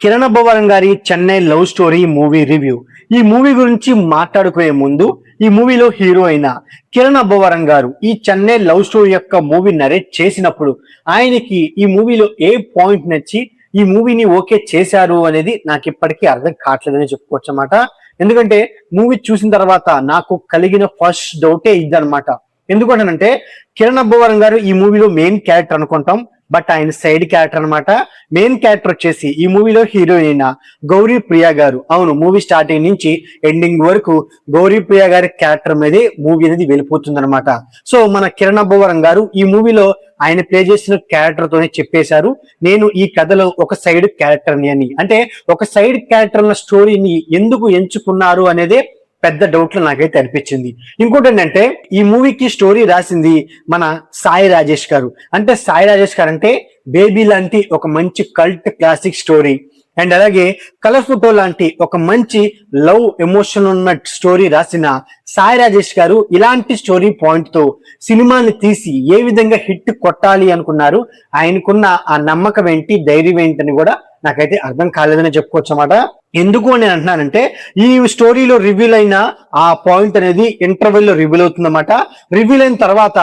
కిరణ్ అబ్బవరం గారి Chennai love story movie review. ఈ movie గురించి మాట్లాడుకునే ముందు ఈ మూవీలో హీరో అయిన కిరణ్ అబ్బవరం గారు ఈ చెన్నై లవ్ స్టోరీ యొక్క మూవీ నరేట్ చేసినప్పుడు ఆయనకి ఈ మూవీలో ఏ పాయింట్ నచ్చి ఈ మూవీని ఓకే చేశారు అనేది నాకు ఇప్పటికీ అర్థం కావట్లేదని చెప్పుకోవచ్చు అన్నమాట. ఎందుకంటే మూవీ చూసిన తర్వాత నాకు కలిగిన ఫస్ట్ డౌటే ఇదనమాట. ఎందుకంటే కిరణ్ అబ్బవరం గారు ఈ మూవీలో మెయిన్ క్యారెక్టర్ అనుకుంటాం, బట్ ఆయన సైడ్ క్యారెక్టర్ అనమాట. మెయిన్ క్యారెక్టర్ వచ్చేసి ఈ మూవీలో హీరోయిన్ గౌరీ ప్రియా గారు. అవును, మూవీ స్టార్టింగ్ నుంచి ఎండింగ్ వరకు గౌరీ ప్రియా గారి క్యారెక్టర్ మీదే మూవీ అనేది వెళ్ళిపోతుంది అనమాట. సో మన కిరణ్ అబ్బవరం గారు ఈ మూవీలో ఆయన ప్లే చేసిన క్యారెక్టర్ తోనే చెప్పేశారు, నేను ఈ కథలో ఒక సైడ్ క్యారెక్టర్ అని. అంటే ఒక సైడ్ క్యారెక్టర్ ఉన్న స్టోరీని ఎందుకు ఎంచుకున్నారు అనేదే పెద్ద డౌట్లు నాకైతే అనిపించింది. ఇంకోటి ఏంటంటే ఈ మూవీకి స్టోరీ రాసింది మన సాయి రాజేష్ గారు. అంటే సాయి రాజేష్ గారు అంటే బేబీ లాంటి ఒక మంచి కల్ట్ క్లాసిక్ స్టోరీ అండ్ అలాగే కలర్ ఫోటో లాంటి ఒక మంచి లవ్ ఎమోషన్ ఉన్న స్టోరీ రాసిన సాయి రాజేష్ గారు ఇలాంటి స్టోరీ పాయింట్ తో సినిమాని తీసి ఏ విధంగా హిట్ కొట్టాలి అనుకున్నారు, ఆయనకున్న ఆ నమ్మకం ఏంటి, ధైర్యం ఏంటని కూడా నాకైతే అర్థం కాలేదని చెప్పుకోవచ్చు అన్నమాట. ఎందుకు అని అంటున్నానంటే ఈ స్టోరీలో రివీల్ అయిన ఆ పాయింట్ అనేది ఇంటర్వెల్ లో రివీల్ అవుతుందన్నమాట. రివీల్ అయిన తర్వాత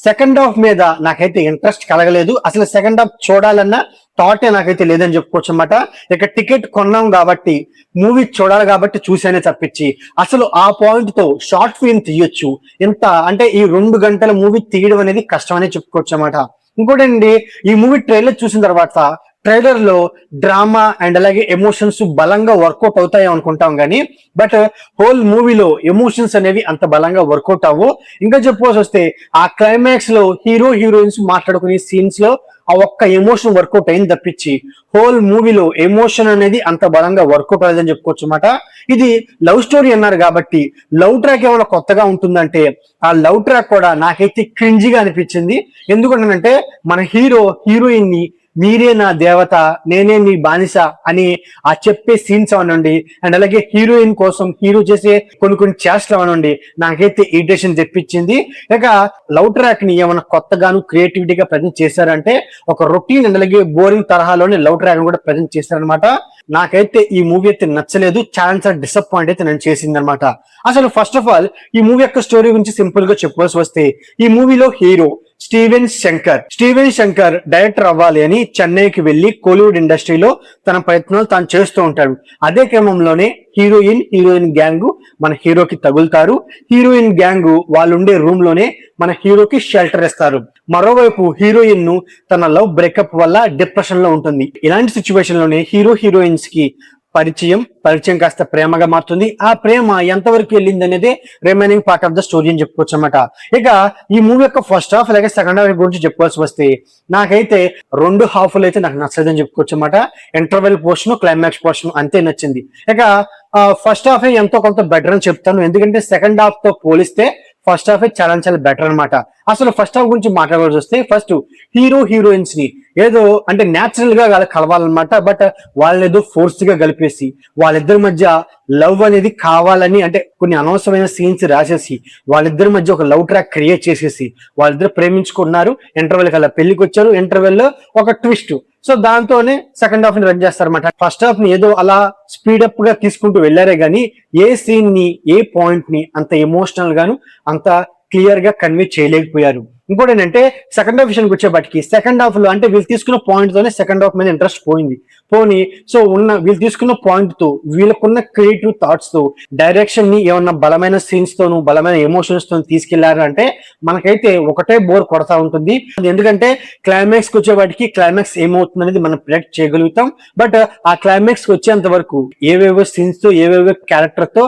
సెకండ్ హాఫ్ మీద నాకైతే ఇంట్రెస్ట్ కలగలేదు. అసలు సెకండ్ హాఫ్ చూడాలన్న థాటే నాకైతే లేదని చెప్పుకోవచ్చు అన్నమాట. ఇక టికెట్ కొన్నాం కాబట్టి మూవీ చూడాలి కాబట్టి చూసానే తప్పించి అసలు ఆ పాయింట్ తో షార్ట్ ఫిల్మ్ తీయొచ్చు. ఎంత అంటే ఈ 2 గంటల మూవీ తీయడం అనేది కష్టం అనే చెప్పుకోవచ్చు అన్నమాట. ఇంకోటి అండి, ఈ మూవీ ట్రైలర్ చూసిన తర్వాత ట్రైలర్ లో డ్రామా అండ్ అలాగే ఎమోషన్స్ బలంగా వర్కౌట్ అవుతాయి అనుకుంటాం కానీ బట్ హోల్ మూవీలో ఎమోషన్స్ అనేవి అంత బలంగా వర్కౌట్ అవ్వు. ఇంకా చెప్పుకోవాల్సి వస్తే ఆ క్లైమాక్స్ లో హీరో హీరోయిన్స్ మాట్లాడుకునే సీన్స్ లో ఆ ఒక్క ఎమోషన్ వర్కౌట్ అయింది తప్పించి హోల్ మూవీలో ఎమోషన్ అనేది అంత బలంగా వర్కౌట్ అయ్యేదని చెప్పుకోవచ్చు అన్నమాట. ఇది లవ్ స్టోరీ అన్నారు కాబట్టి లవ్ ట్రాక్ ఏమైనా కొత్తగా ఉంటుందంటే ఆ లవ్ ట్రాక్ కూడా నాకైతే క్రింజిగా అనిపించింది. ఎందుకంటే మన హీరో హీరోయిన్ ని మీరే నా దేవత, నేనే నీ బానిస అని ఆ చెప్పే సీన్స్ అవనండి అండ్ అలాగే హీరోయిన్ కోసం హీరో చేసే కొన్ని చేష్టలు అవనండి నాకైతే ఇరిటేషన్ తెప్పించింది. ఇక లవ్ ట్రాక్ ని ఏమైనా కొత్తగాను క్రియేటివిటీగా ప్రజెంట్ చేశారంటే ఒక రొటీన్ అండ్ అలాగే బోరింగ్ తరహాలోనే లవ్ ట్రాక్ కూడా ప్రజెంట్ చేశారనమాట. నాకైతే ఈ మూవీ అయితే నచ్చలేదు, చాలా డిసప్పాయింట్ అయితే నేను చేసింది అనమాట. అసలు ఫస్ట్ ఆఫ్ ఆల్ ఈ మూవీ యొక్క స్టోరీ గురించి సింపుల్ గా చెప్పుకోవాల్సి వస్తే ఈ మూవీలో హీరో స్టీవెన్ శంకర్ డైరెక్టర్ అవ్వాలి అని చెన్నైకి వెళ్లి కోలీవుడ్ ఇండస్ట్రీలో తన ప్రయత్నాలు తాను చేస్తూ ఉంటాడు. అదే క్రమంలోనే హీరోయిన్ గ్యాంగ్ మన హీరోకి తగులుతారు. హీరోయిన్ గ్యాంగ్ వాళ్ళు ఉండే రూమ్ లోనే మన హీరోకి షెల్టర్ ఇస్తారు. మరోవైపు హీరోయిన్ ను తన లవ్ బ్రేకప్ వల్ల డిప్రెషన్ లో ఉంటుంది. ఇలాంటి సిచ్యువేషన్ లోనే హీరోయిన్స్ కి పరిచయం కాస్త ప్రేమగా మారుతుంది. ఆ ప్రేమ ఎంతవరకు వెళ్ళింది అనేది remaining part of the story అని చెప్పుకోవచ్చు అన్నమాట. ఇక ఈ మూవీ యొక్క ఫస్ట్ హాఫ్ అలాగే సెకండ్ హాఫ్ గురించి చెప్పుకోవాల్సి వస్తే నాకైతే 2 హాఫ్లు అయితే నాకు నచ్చలేదని చెప్పుకోవచ్చు అన్నమాట. ఇంటర్వెల్ పోర్షన్, క్లైమాక్స్ పోర్షన్ అంతే నచ్చింది. ఇక ఫస్ట్ హాఫ్ ఎంతో కొంత బెటర్ అని చెప్తాను, ఎందుకంటే సెకండ్ హాఫ్ తో పోలిస్తే ఫస్ట్ హాఫ్ చాలా బెటర్ అనమాట. అసలు ఫస్ట్ హాఫ్ గురించి మాట్లాడాల్సి వస్తే ఫస్ట్ హీరోయిన్స్ ని ఏదో అంటే న్యాచురల్ గా కలవాలన్నమాట. బట్ వాళ్ళేదో ఫోర్స్ గా కలిపేసి వాళ్ళిద్దరి మధ్య లవ్ అనేది కావాలని అంటే కొన్ని అనవసరమైన సీన్స్ రాసేసి వాళ్ళిద్దరి మధ్య ఒక లవ్ ట్రాక్ క్రియేట్ చేసేసి వాళ్ళిద్దరు ప్రేమించుకున్నారు. ఇంటర్వెల్ కల్లా పెళ్లికి వచ్చారు. ఇంటర్వెల్ లో ఒక ట్విస్ట్, సో దాంతోనే సెకండ్ హాఫ్ ని రన్ చేస్తారన్నమాట. ఫస్ట్ హాఫ్ ని ఏదో అలా స్పీడప్ గా తీసుకుంటూ వెళ్లారే గానీ ఏ సీన్ ని ఏ పాయింట్ ని అంత ఎమోషనల్ గాను అంత క్లియర్ గా కన్వే చేయలేకపోయారు. ఇంకోటి ఏంటంటే సెకండ్ హాఫ్ విషయానికి వచ్చేపటికి సెకండ్ హాఫ్ లో అంటే వీళ్ళు తీసుకున్న పాయింట్ తోనే సెకండ్ హాఫ్ మీద ఇంట్రెస్ట్ పోయింది. సో వీళ్ళు తీసుకున్న పాయింట్ తో వీళ్ళకున్న క్రియేటివ్ థాట్స్ తో డైరెక్షన్ ని ఏమన్నా బలమైన సీన్స్ తోను బలమైన ఎమోషన్స్ తో తీసుకెళ్లారు అంటే మనకైతే ఒకటే బోర్ కొడతా ఉంటుంది. ఎందుకంటే క్లైమాక్స్ కి వచ్చేవాటికి క్లైమాక్స్ ఏమవుతుంది అనేది మనం ప్రెడిక్ట్ చేయగలుగుతాం. బట్ ఆ క్లైమాక్స్ కి వచ్చేంత వరకు ఏవేవో సీన్స్ తో ఏవేవో క్యారెక్టర్ తో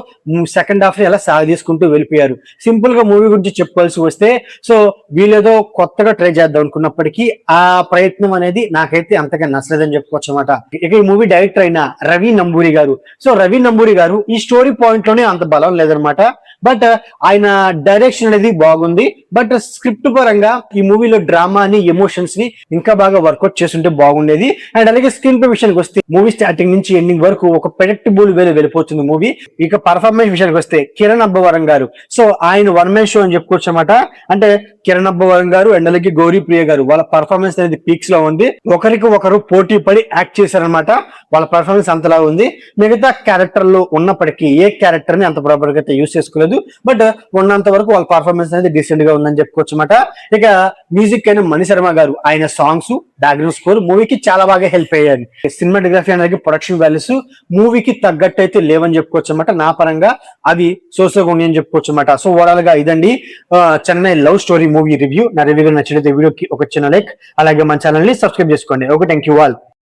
సెకండ్ హాఫ్ ని ఎలా సాగదీసుకుంటూ వెళ్ళిపోయారు. సింపుల్ గా మూవీ గురించి చెప్పుకోవాల్సి వస్తే సో వీళ్ళేదో కొత్తగా ట్రై చేద్దాం అనుకున్నప్పటికీ ఆ ప్రయత్నం అనేది నాకైతే అంతగా నచ్చలేదని చెప్పుకోవచ్చు అన్నమాట. ఇక ఈ మూవీ డైరెక్టర్ అయిన రవి నంబూరి గారు. సో రవి నంబూరి గారు ఈ స్టోరీ పాయింట్ లోనే అంత బలం లేదనమాట. బట్ ఆయన డైరెక్షన్ అనేది బాగుంది. బట్ స్క్రిప్ట్ పరంగా ఈ మూవీలో డ్రామాని ఎమోషన్స్ ని ఇంకా బాగా వర్కౌట్ చేస్తుంటే బాగుండేది. అండ్ అలాగే స్క్రీన్ ప్లే విషయానికి వస్తే మూవీ స్టార్టింగ్ నుంచి ఎండింగ్ వరకు ఒక ప్రెడిక్టబుల్ వేలో వెళ్ళిపోతుంది మూవీ. ఇక పర్ఫార్మెన్స్ విషయానికి వస్తే కిరణ్ అబ్బవరం గారు, సో ఆయన వన్ మ్యాన్ షో అని చెప్పుకోవచ్చు అనమాట. అంటే కిరణ్ అబ్బవరం గారు అండ్ అలాగే గౌరీ ప్రియ గారు వాళ్ళ పర్ఫార్మెన్స్ అనేది పీక్స్ లో ఉంది. ఒకరికి ఒకరు పోటీ పడి యాక్ట్ చేశారనమాట. వాళ్ళ పర్ఫార్మెన్స్ అంతలా ఉంది. మిగతా క్యారెక్టర్ లో ఉన్నప్పటికీ ఏ క్యారెక్టర్ ని అంత ప్రాపర్ గా అయితే యూస్ చేసుకోలేదు. బట్ ఉన్నంత వరకు వాళ్ళ పర్ఫార్మెన్స్ అనేది డీసెంట్ గా ఉందని చెప్పుకోవచ్చు అనమాట. ఇక మ్యూజిక్ అయిన మణి శర్మ గారు, ఆయన సాంగ్స్, బ్యాక్గ్రౌండ్ స్కోర్ మూవీకి చాలా బాగా హెల్ప్ అయ్యాయి. సినిమాటోగ్రఫీ అనేది ప్రొడక్షన్ వాల్యూస్ మూవీకి తగ్గట్టు అయితే లేవని చెప్పుకోవచ్చు అనమాట. నా పరంగా అవి సోసోగా ఉన్నాయని చెప్పుకోవచ్చు అనమాట. సో ఓవరాల్ గా ఇదండి Chennai love story movie review. నా రివ్యూ నచ్చినట్లయితే వీడియోకి ఒక చిన్న లైక్, అలాగే మన ఛానల్ ని సబ్స్క్రైబ్ చేసుకోండి. Okay, thank you all.